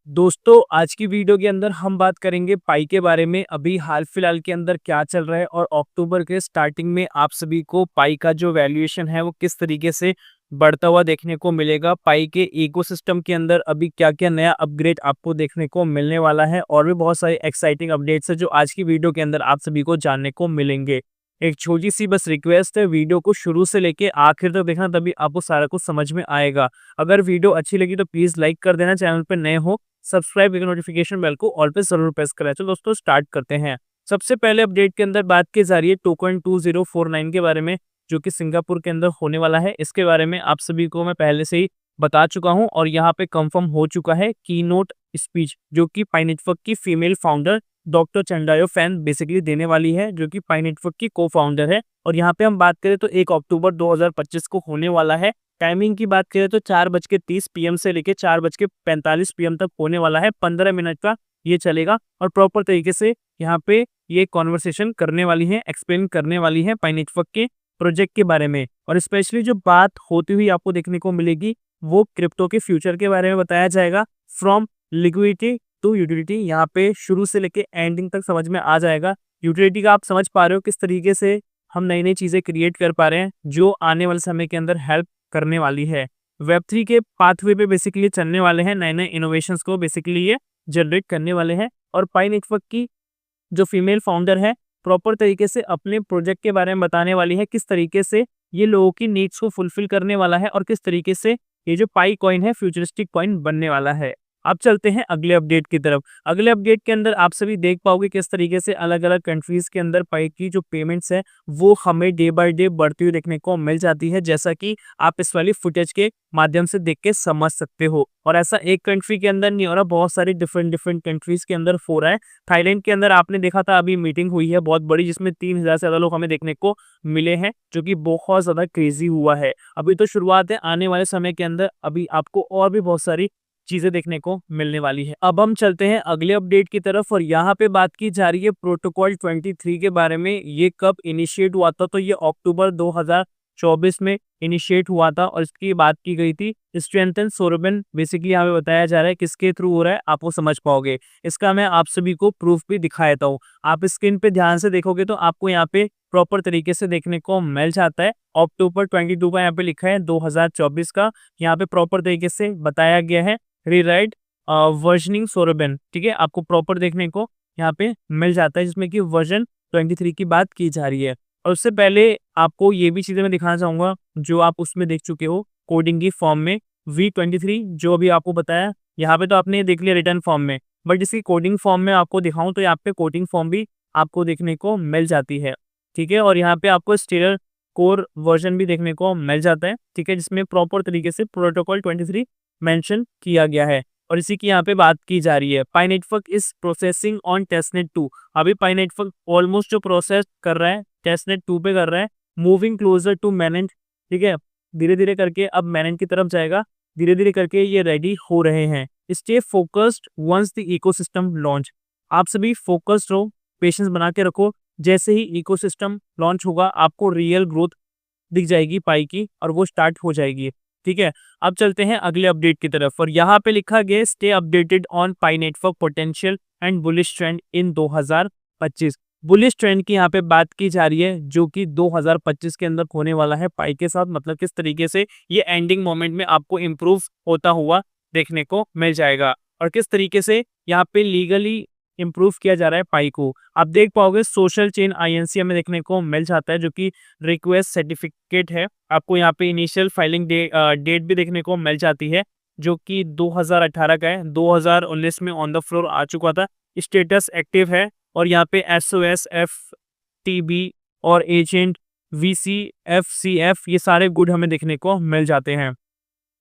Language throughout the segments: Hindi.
दोस्तों आज की वीडियो के अंदर हम बात करेंगे पाई के बारे में। अभी हाल फिलहाल के अंदर क्या चल रहा है और अक्टूबर के स्टार्टिंग में आप सभी को पाई का जो वैल्यूएशन है वो किस तरीके से बढ़ता हुआ देखने को मिलेगा। पाई के इकोसिस्टम के अंदर अभी क्या क्या नया अपग्रेड आपको देखने को मिलने वाला है और भी बहुत सारे एक्साइटिंग अपडेट्स है जो आज की वीडियो के अंदर आप सभी को जानने को मिलेंगे। एक छोटी सी बस रिक्वेस्ट है, वीडियो को शुरू से लेके आखिर तक देखना, तभी आपको सारा कुछ समझ में आएगा। अगर वीडियो अच्छी लगी तो प्लीज लाइक कर देना, चैनल पर नए हो सब्सक्राइब करके नोटिफिकेशन बेल को ऑल पे जरूर प्रेस करें। तो दोस्तों स्टार्ट करते हैं। सबसे पहले अपडेट के अंदर बात की जा रही है टोकन 2049 के बारे में, जो कि सिंगापुर के अंदर होने वाला है। इसके बारे में आप सभी को मैं पहले से ही बता चुका हूं और यहाँ पे कंफर्म हो चुका है की नोट स्पीच जो कि पाई नेटवर्क की female founder doctor Chengdiao Fan basically देने वाली है, जो कि पाई नेटवर्क की को फाउंडर है। और यहाँ पे हम बात करें तो 1 अक्टूबर 2025 को होने वाला है। टाइमिंग की बात करें तो 4:30 PM से लेकर 4:45 PM तक होने वाला है। 15 मिनट का ये चलेगा और प्रॉपर तरीके से यहाँ पे ये कॉन्वर्सेशन करने वाली है, एक्सप्लेन करने वाली है पाई नेटवर्क के प्रोजेक्ट के बारे में। और स्पेशली जो बात होती हुई आपको देखने को मिलेगी वो क्रिप्टो के फ्यूचर के बारे में बताया जाएगा। फ्रॉम लिक्विडिटी टू यूटिलिटी, यहाँ पे शुरू से लेके एंडिंग तक समझ में आ जाएगा। यूटिलिटी का आप समझ पा रहे हो किस तरीके से हम नई नई चीजें क्रिएट कर पा रहे हैं जो आने वाले समय के अंदर हेल्प करने वाली है। वेब 3 के पाथवे पे बेसिकली चलने वाले हैं, नए नए इनोवेशंस को बेसिकली ये जनरेट करने वाले हैं। और पाई नेटवर्क की जो फीमेल फाउंडर है प्रॉपर तरीके से अपने प्रोजेक्ट के बारे में बताने वाली है, किस तरीके से ये लोगों की नीड्स को फुलफिल करने वाला है और किस तरीके से ये जो पाई कॉइन है फ्यूचरिस्टिक कॉइन बनने वाला है। अब चलते हैं अगले अपडेट की तरफ। अगले अपडेट के अंदर आप सभी देख पाओगे किस तरीके से अलग अलग कंट्रीज के अंदर पाई की जो पेमेंट्स है वो हमें डे बाय डे बढ़ती हुई देखने को मिल जाती है, जैसा कि आप इस वाली फुटेज के माध्यम से देख के समझ सकते हो। और ऐसा एक कंट्री के अंदर नहीं हो रहा, बहुत सारी डिफरेंट कंट्रीज के अंदर हो रहा है। थाईलैंड के अंदर आपने देखा था अभी मीटिंग हुई है बहुत बड़ी, जिसमें 3,000 से ज्यादा लोग हमें देखने को मिले हैं, जो कि बहुत ज्यादा क्रेजी हुआ है। अभी तो शुरुआत है, आने वाले समय के अंदर अभी आपको और भी बहुत सारी चीजें देखने को मिलने वाली है। अब हम चलते हैं अगले अपडेट की तरफ और यहाँ पे बात की जा रही है प्रोटोकॉल 23 के बारे में। ये कब इनिशिएट हुआ था? तो ये अक्टूबर 2024 में इनिशिएट हुआ था और इसकी बात की गई थी स्ट्रेंथन सोरेबन। बेसिकली यहाँ पे बताया जा रहा है किसके थ्रू हो रहा है, आप वो समझ पाओगे। इसका मैं आप सभी को प्रूफ भी दिखा देता हूँ। आप स्क्रीन पे ध्यान से देखोगे तो आपको यहाँ पे प्रॉपर तरीके से देखने को मिल जाता है। अक्टूबर 22 का यहाँ पे लिखा है 2024 का। यहाँ पे प्रॉपर तरीके से बताया गया है रीराइट वर्जनिंग सोरेबन। ठीक है, आपको प्रॉपर देखने को यहाँ पे मिल जाता है, जिसमें कि वर्जन 23 की बात की जा रही है। और उससे पहले आपको ये भी चीजें मैं दिखाना चाहूंगा जो आप उसमें देख चुके हो कोडिंग की फॉर्म में। V23 जो अभी आपको बताया, यहाँ पे तो आपने देख लिया रिटर्न फॉर्म में, बट इसकी कोडिंग फॉर्म में आपको दिखाऊं तो यहाँ पे कोडिंग फॉर्म भी आपको देखने को मिल जाती है। ठीक है, और यहाँ पे आपको स्टेलर कोर वर्जन भी देखने को मिल जाता है। ठीक है, जिसमें प्रॉपर तरीके से प्रोटोकॉल 23 मेंशन किया गया है और इसी की यहाँ पे बात की जा रही है। Pi network is processing on testnet 2। अभी पाई नेटवर्क ऑलमोस्ट जो प्रोसेस कर रहा है टेस्टनेट 2 पे कर रहा है, मूविंग क्लोजर टू मैनेंट। ठीक है, धीरे धीरे करके अब मैनेंट की तरफ जाएगा, धीरे धीरे करके ये रेडी हो रहे हैं। Stay focused once the ecosystem launch. आप सभी फोकस्ड रहो, पेशेंस बना के रखो। जैसे ही इकोसिस्टम लॉन्च होगा आपको रियल ग्रोथ दिख जाएगी पाई की और वो स्टार्ट हो जाएगी। ठीक है, अब चलते हैं अगले अपडेट की तरफ और यहाँ पे लिखा गया stay updated on pi network potential and bullish trend in 2025। Bullish trend की यहाँ पे बात की जा रही है जो कि 2025 के अंदर होने वाला है पाई के साथ। मतलब किस तरीके से ये एंडिंग मोमेंट में आपको इम्प्रूव होता हुआ देखने को मिल जाएगा और किस तरीके से यहाँ पे लीगली इम्प्रूव किया जा रहा है पाई को। आप देख पाओगे सोशल चेन INC में देखने को मिल जाता है, जो कि रिक्वेस्ट सर्टिफिकेट है। आपको यहाँ पे इनिशियल फाइलिंग डेट भी देखने को मिल जाती है जो कि 2018 का है। 2019 में ऑन द फ्लोर आ चुका था, स्टेटस एक्टिव है और यहाँ पे SOS FTB और एजेंट VC FCF ये सारे गुड हमें देखने को मिल जाते हैं।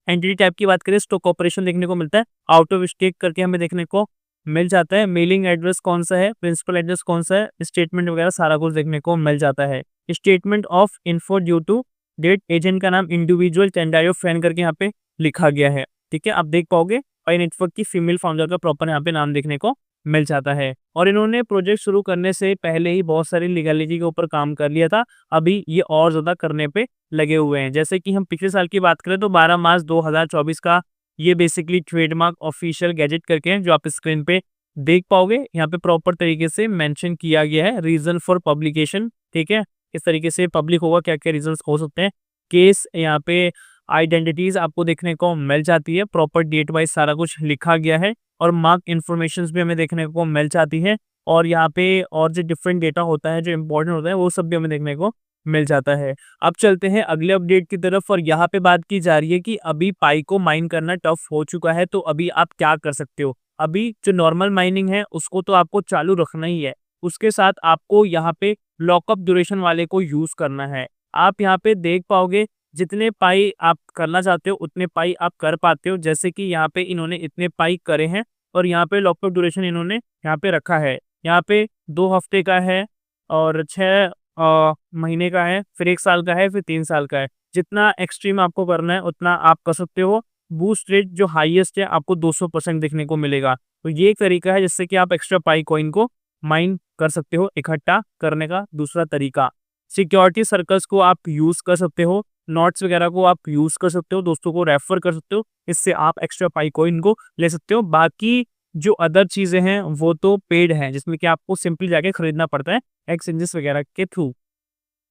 एंटिटी टाइप की बात करें स्टॉक ऑपरेशन देखने को मिलता है, आउट ऑफ स्टेक करके हमें देखने को मिल जाता है। मेलिंग एड्रेस कौन सा है, प्रिंसिपल एड्रेस कौन सा है, स्टेटमेंट वगैरह सारा कुछ देखने को मिल जाता है। Statement of info due to date, agent का नाम इंडिविजुअल टेंडायो फैन करके यहाँ पे लिखा गया है। ठीक है, आप देख पाओगे पाई नेटवर्क की फीमेल फाउंडर का प्रॉपर यहाँ पे नाम देखने को मिल जाता है। और इन्होंने प्रोजेक्ट शुरू करने से पहले ही बहुत सारी लीगलिटी के ऊपर काम कर लिया था, अभी ये और ज्यादा करने पे लगे हुए हैं। जैसे कि हम पिछले साल की बात करें तो 12 मार्च 2024 का ये बेसिकली ट्रेडमार्क ऑफिशियल गैजेट करके हैं, जो आप स्क्रीन पे देख पाओगे। यहाँ पे प्रॉपर तरीके से मेंशन किया गया है रीजन फॉर पब्लिकेशन, ठीक है। इस तरीके से पब्लिक होगा, क्या क्या रीजंस हो सकते हैं। केस यहाँ पे आइडेंटिटीज आपको देखने को मिल जाती है, प्रॉपर डेट वाइज सारा कुछ लिखा गया है, और मार्क इन्फॉर्मेशन भी हमें देखने को मिल जाती है। और यहाँ पे और जो डिफरेंट डेटा होता है जो इंपॉर्टेंट होता है वो सब भी हमें देखने को मिल जाता है। अब चलते हैं अगले अपडेट की तरफ, और यहाँ पे बात की जा रही है कि अभी पाई को माइन करना टफ हो चुका है, तो अभी आप क्या कर सकते हो। अभी जो नॉर्मल माइनिंग है उसको तो आपको चालू रखना ही है, उसके साथ आपको यहाँ पे लॉकअप ड्यूरेशन वाले को यूज करना है। आप यहाँ पे देख पाओगे जितने पाई आप करना चाहते हो उतने पाई आप कर पाते हो। जैसे कि यहाँ पे इन्होंने इतने पाई करे हैं, और यहाँ पे लॉकअप ड्यूरेशन इन्होंने यहाँ पे रखा है। यहाँ पे 2 हफ्ते का है, और 6 महीने का है, फिर 1 साल का है, फिर 3 साल का है। जितना एक्सट्रीम आपको करना है उतना आप कर सकते हो। बूस्ट रेट जो हाईएस्ट है आपको 200% देखने को मिलेगा। तो ये एक तरीका है जिससे कि आप एक्स्ट्रा पाई कॉइन को माइन कर सकते हो। इकट्ठा करने का दूसरा तरीका, सिक्योरिटी सर्कल्स को आप यूज कर सकते हो, नोट्स वगैरह को आप यूज कर सकते हो, दोस्तों को रेफर कर सकते हो, इससे आप एक्स्ट्रा पाई कॉइन को ले सकते हो। बाकी जो अदर चीजें हैं वो तो पेड हैं, जिसमें कि आपको सिंपली जाके खरीदना पड़ता है एक्सचेंजेस वगैरह के थ्रू,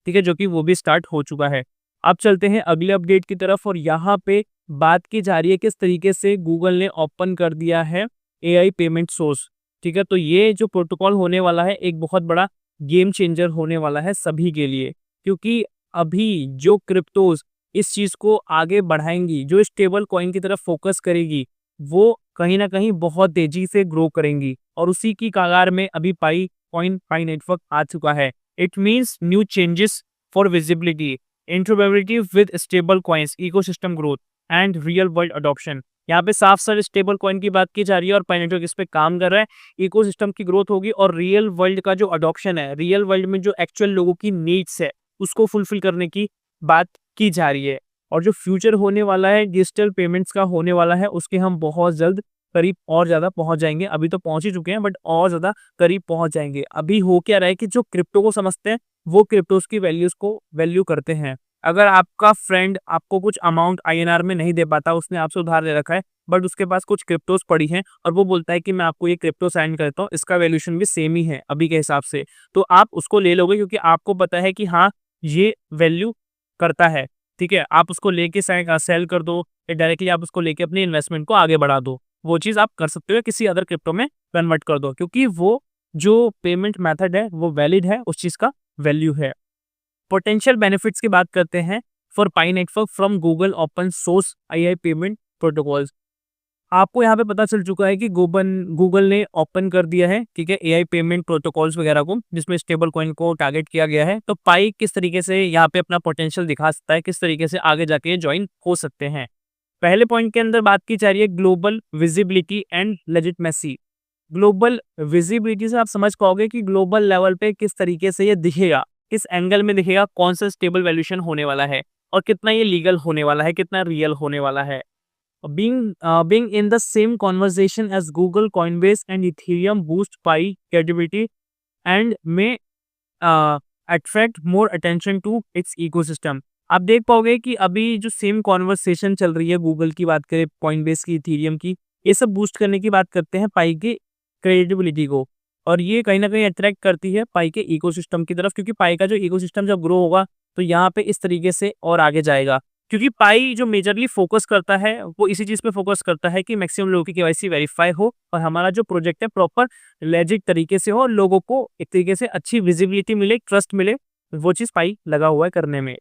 ठीक है, जो कि वो भी स्टार्ट हो चुका है। अब चलते हैं अगले अपडेट की तरफ, और यहाँ पे बात की जा रही है किस तरीके से गूगल ने ओपन कर दिया है एआई पेमेंट सोर्स, ठीक है। तो ये जो प्रोटोकॉल होने वाला है एक बहुत बड़ा गेम चेंजर होने वाला है सभी के लिए, क्योंकि अभी जो क्रिप्टोज इस चीज को आगे बढ़ाएंगी, जो स्टेबल कॉइन की तरफ फोकस करेगी, वो कहीं ना कहीं बहुत तेजी से ग्रो करेंगी, और उसी की कगार में अभी पाई नेटवर्क आ चुका है। It means new changes for visibility, interoperability with stable coins, ecosystem growth and real world adoption। यहाँ पे साफ साफ स्टेबल कॉइन की बात की जा रही है, और पाई नेटवर्क इस पे काम कर रहा है। इकोसिस्टम की ग्रोथ होगी, और रियल वर्ल्ड का जो अडॉप्शन है, रियल वर्ल्ड में जो एक्चुअल लोगों की नीड्स है उसको फुलफिल करने की बात की जा रही है। और जो फ्यूचर होने वाला है डिजिटल पेमेंट्स का होने वाला है, उसके हम बहुत जल्द करीब और ज़्यादा पहुंच जाएंगे। अभी तो पहुंच ही चुके हैं, बट और ज़्यादा करीब पहुंच जाएंगे। अभी हो क्या रहा है कि जो क्रिप्टो को समझते हैं वो क्रिप्टोज की वैल्यूज को वैल्यू करते हैं। अगर आपका फ्रेंड आपको कुछ अमाउंट आईएनआर में नहीं दे पाता, उसने आपसे उधार ले रखा है, बट उसके पास कुछ क्रिप्टोज पड़ी हैं, और वो बोलता है कि मैं आपको ये क्रिप्टो सेंड करता हूँ, इसका वैल्यूएशन भी सेम ही है अभी के हिसाब से, तो आप उसको ले लोगे, क्योंकि आपको पता है कि हाँ ये वैल्यू करता है, ठीक है। आप उसको लेके सेल कर दो, या डायरेक्टली आप उसको लेके अपनी इन्वेस्टमेंट को आगे बढ़ा दो, वो चीज़ आप कर सकते हो, किसी अदर क्रिप्टो में कन्वर्ट कर दो, क्योंकि वो जो पेमेंट मेथड है वो वैलिड है, उस चीज़ का वैल्यू है। पोटेंशियल बेनिफिट्स की बात करते हैं for pi network from Google open source AI payment protocols. आपको यहाँ पे पता चल चुका है कि गूगल ने ओपन कर दिया है, ठीक है, एआई पेमेंट प्रोटोकॉल्स वगैरह को, जिसमें स्टेबल कॉइन को टारगेट किया गया है। तो पाई किस तरीके से यहाँ पे अपना पोटेंशियल दिखा सकता है, किस तरीके से आगे जाके ज्वाइन हो सकते हैं। पहले पॉइंट के अंदर बात की जा रही है global visibility and legitimacy. Global visibility से आप समझ पाओगे कि ग्लोबल लेवल पे किस तरीके से ये दिखेगा, किस एंगल में दिखेगा, कौन सा स्टेबल वैल्यूएशन होने वाला है, और कितना ये लीगल होने वाला है, कितना रियल होने वाला है। Being in the same conversation as Google, Coinbase and Ethereum boost Pi credibility and may attract more attention to its ecosystem। आप देख पाओगे कि अभी जो सेम कॉन्वर्सेशन चल रही है, गूगल की बात करें, कॉइनबेस की, इथीरियम की, ये सब बूस्ट करने की बात करते हैं पाई की क्रेडिबिलिटी को, और ये कहीं ना कहीं अट्रैक्ट करती है पाई के इकोसिस्टम की तरफ, क्योंकि पाई का जो इकोसिस्टम जब ग्रो होगा तो यहाँ पे इस तरीके से और आगे जाएगा। क्योंकि पाई जो मेजरली फोकस करता है वो इसी चीज़ पे फोकस करता है कि मैक्सिमम लोगों की केवाईसी वेरीफाई हो, और हमारा जो प्रोजेक्ट है प्रॉपर लेजिट तरीके से हो, और लोगों को एक तरीके से अच्छी विजिबिलिटी मिले, ट्रस्ट मिले, वो चीज़ पाई लगा हुआ है करने में।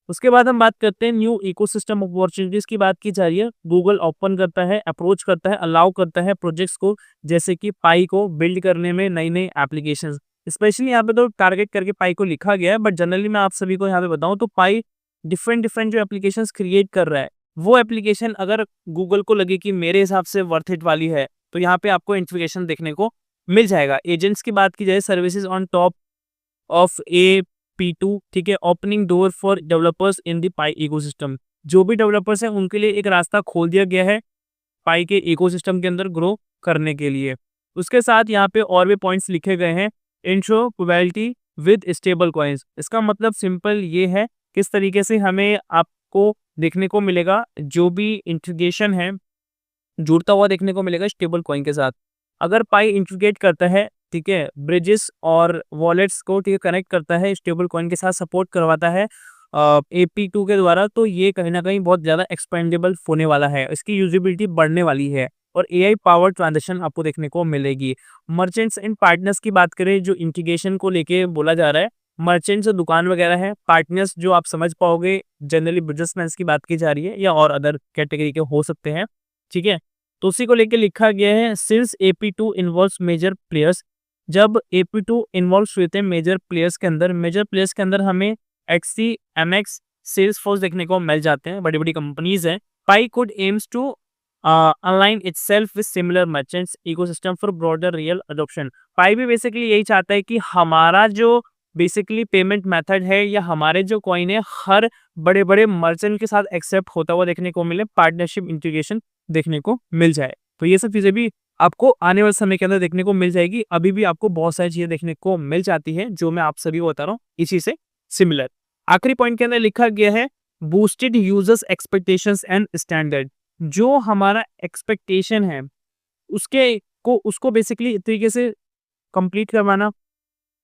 उसके बाद हम बात करते हैं न्यू इकोसिस्टम अपॉर्चुनिटीज की बात की जा रही है। गूगल ओपन करता है, अप्रोच करता है, अलाउ करता है प्रोजेक्ट्स को, जैसे कि पाई को बिल्ड करने में नई नई एप्लीकेशंस। स्पेशली यहाँ पे तो टारगेट करके पाई को लिखा गया है, बट जनरली मैं आप सभी को यहाँ पे बताऊँ तो पाई डिफरेंट जो एप्लीकेशंस क्रिएट कर रहा है, वो एप्लीकेशन अगर गूगल को लगे कि मेरे हिसाब से वर्थ इट वाली है, तो यहाँ पे आपको इंटीग्रेशन देखने को मिल जाएगा। एजेंट्स की बात की जाए, services on top of P2, ठीक है, opening door for developers in the pi ecosystem. जो भी डेवलपर्स हैं उनके लिए एक रास्ता खोल दिया गया है पाई के इकोसिस्टम के अंदर ग्रो करने के लिए। उसके साथ यहाँ पे और भी पॉइंट्स लिखे गए हैं, इंट्रोपरेबिलिटी विद स्टेबल कॉइन्स। इसका मतलब सिंपल ये है, किस तरीके से हमें आपको देखने को मिलेगा जो भी इंटीग्रेशन है जुड़ता हुआ देखने को मिलेगा स्टेबल कॉइन के साथ। अगर पाई इंटीग्रेट करता है, ठीक है, ब्रिजेस और वॉलेट्स को, ठीक है, कनेक्ट करता है स्टेबल कॉइन के साथ, सपोर्ट करवाता है AP2 के द्वारा, तो ये कहीं न कहीं बहुत ज़्यादा एक्सपेंडेबल होने वाला है। इसकी यूज़ेबिलिटी बढ़ने वाली है और एआई पावर्ड ट्रांज़ैक्शन आपको देखने को मिलेगी। मर्चेंट्स एंड पार्टनर्स की बात करें, जो इंटीग्रेशन को लेके बोला जा रहा है, मर्चेंट्स दुकान वगैरह है, पार्टनर्स जो आप समझ पाओगे जनरली बिज़नेसमैन की बात की जा रही है या और अदर कैटेगरी के हो सकते हैं, ठीक है? तो उसी को लेके लिखा गया है, since AP2 involves major players, जब AP2 इन्वॉल्व्स हुए थे मेजर प्लेयर्स के अंदर हमें एक्सी, एमएक्स, सेल्सफोर्स देखने को मिल जाते हैं, बड़ी-बड़ी कंपनीज़ हैं। Pi could aims to align itself with similar merchants ecosystem for broader real adoption. Pi भी बेसिकली यही चाहता है कि हमारा जो बेसिकली पेमेंट मेथड है या हमारे जो कॉइन है, हर बड़े-बड़े मर्चेंट के साथ एक्सेप्ट होता हुआ देखने को मिले, पार्टनरशिप इंटीग्रेशन देखने को मिल जाए। तो ये सब चीज़ें भी आपको आने वाले समय के अंदर देखने को मिल जाएगी। अभी भी आपको बहुत सारी चीज़ें देखने को मिल जाती हैं, जो मैं आप सभी को बता रहा हूँ, इसी से सिमिलर। आखिरी पॉइंट के अंदर लिखा गया है, boosted users expectations and standard. जो हमारा एक्सपेक्टेशन है, उसको बेसिकली इस तरीके से कंप्लीट करवाना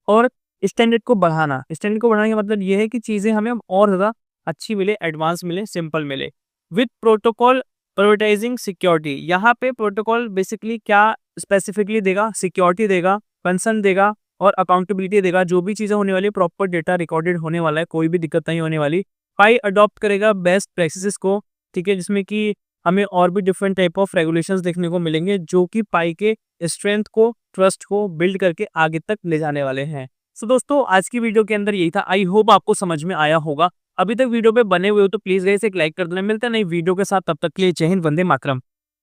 और स्टैंडर्ड को बढ़ाने का मतलब ये है कि चीज़ें हमें और ज़्यादा अच्छी मिले, एडवांस मिले, सिंपल मिले। विद प्रोटोकॉल प्रायोरिटाइजिंग सिक्योरिटी, यहाँ पे प्रोटोकॉल बेसिकली क्या स्पेसिफिकली देगा, सिक्योरिटी देगा, कंसर्न देगा और अकाउंटेबिलिटी देगा। जो भी चीज़ें होने वाली है, प्रॉपर डेटा रिकॉर्डेड होने वाला है, कोई भी दिक्कत नहीं होने वाली। पाई अडॉप्ट करेगा बेस्ट प्रैक्टिसेस को, ठीक है, जिसमें कि हमें और भी डिफरेंट टाइप ऑफ रेगुलेशंस देखने को मिलेंगे, जो कि पाई के स्ट्रेंथ को, ट्रस्ट को बिल्ड करके आगे तक ले जाने वाले हैं। सो दोस्तों, आज की वीडियो के अंदर यही था। आई होप आपको समझ में आया होगा। अभी तक वीडियो पे बने हुए हो तो प्लीज गाइस एक लाइक कर देना। मिलते हैं नई वीडियो के साथ, तब तक के लिए जय हिंद, वंदे मातरम।